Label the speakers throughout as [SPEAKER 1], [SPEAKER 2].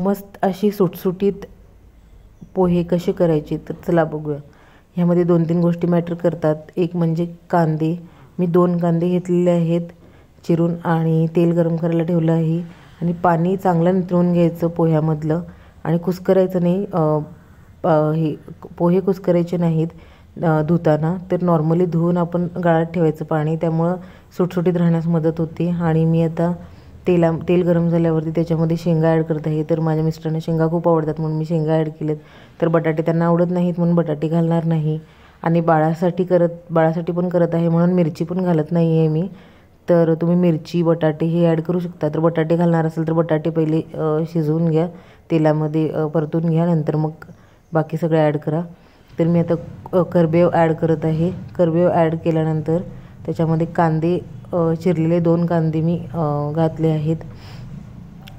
[SPEAKER 1] मस्त अशी सुटसुटीत पोहे कसे करायचे तर चला बघूया. ह्यामध्ये 2-3 गोष्टी मॅटर करतात. एक म्हणजे कांदे. मी 2 कांदे घेतलेले आहेत चिरून आणि तेल गरम करायला ठेवलं आहे आणि पाणी चांगलं नितळून घ्यायचं पोह्यामधलं आणि कुस्करायचं नाही. हे पोहे कुस्करायचे नाहीत धुताना, तर नॉर्मली धुवून आपण गाळत ठेवायचं पाणी, त्यामुळं सुटसुटीत राहण्यास मदत होते. आणि मी आता तेल गरम झाल्यावरती त्याच्यामध्ये शेंगा ॲड करत आहे. तर माझ्या मिस्टरांना शेंगा खूप आवडतात म्हणून मी शेंगा ॲड केलेत. तर बटाटे त्यांना आवडत नाहीत म्हणून बटाटे घालणार नाही. आणि बाळासाठी पण करत आहे म्हणून मिरची पण घालत नाही आहे मी. तर तुम्ही मिरची बटाटे हे ॲड करू शकता. तर बटाटे घालणार असेल तर बटाटे पहिले शिजवून घ्या, तेलामध्ये परतून घ्या, नंतर मग बाकी सगळं ॲड करा. तर मी आता करबेव ॲड करत आहे. करबेव ॲड केल्यानंतर त्याच्यामध्ये कांदे चिरलेले 2 कांदे मी घातले आहेत.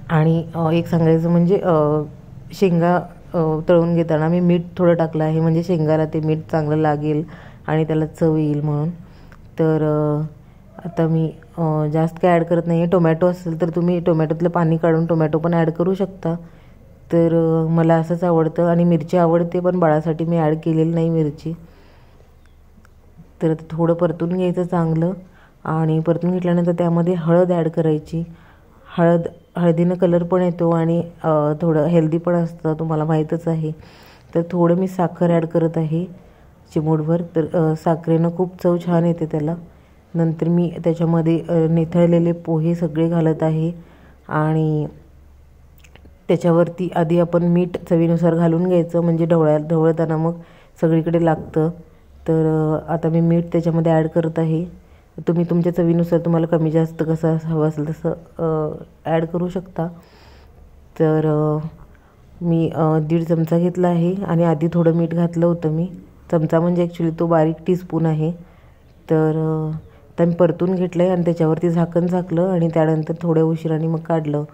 [SPEAKER 1] आणि एक सांगायचं म्हणजे शेंगा तळून घेताना मी मीठ थोडं टाकलं आहे, म्हणजे शेंगाला ते मीठ चांगलं लागेल आणि त्याला चव येईल म्हणून. तर आता मी जास्त काय ॲड करत नाही आहे. टोमॅटो असेल तर तुम्ही टोमॅटोतलं पाणी काढून टोमॅटो पण ॲड करू शकता. तर मला असंच आवडतं आणि मिरची आवडते, पण बाळासाठी मी ॲड केलेली नाही मिरची. तर थोडं परतून घ्यायचं चांगलं आणि परतून घेतल्यानंतर त्यामध्ये हळद ॲड करायची. हळदीनं कलर पण येतो आणि थोडं हेल्दी पण असतं, तुम्हाला माहीतच आहे. तर थोडं मी साखर ॲड करत आहे चिमूटभर. तर साखरेनं खूप चव छान येते त्याला. नंतर मी त्याच्यामध्ये निथळलेले पोहे सगळे घालत आहे आणि त्याच्यावरती आधी आपण मीठ चवीनुसार घालून घ्यायचं, म्हणजे ढवळताना मग सगळीकडे लागतं. तर आता मी मीठ त्याच्यामध्ये ॲड करत आहे. तुम्ही तुमच्या चवीनुसार तुम्हाला कमी जास्त कसं हवं असेल तसं ॲड करू शकता. तर मी 1.5 चमचा घेतला आहे आणि आधी थोडं मीठ घातलं होतं मी. चमचा म्हणजे ॲक्च्युली तो बारीक टीस्पून आहे. तर आता मी परतून घेतलं आहे आणि त्याच्यावरती झाकण झाकलं आणि त्यानंतर थोड्या उशिराने मग काढलं.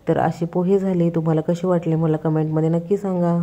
[SPEAKER 1] तर असे पोहे झाले. तुम्हाला कसे वाटले मला कमेंटमध्ये नक्की सांगा.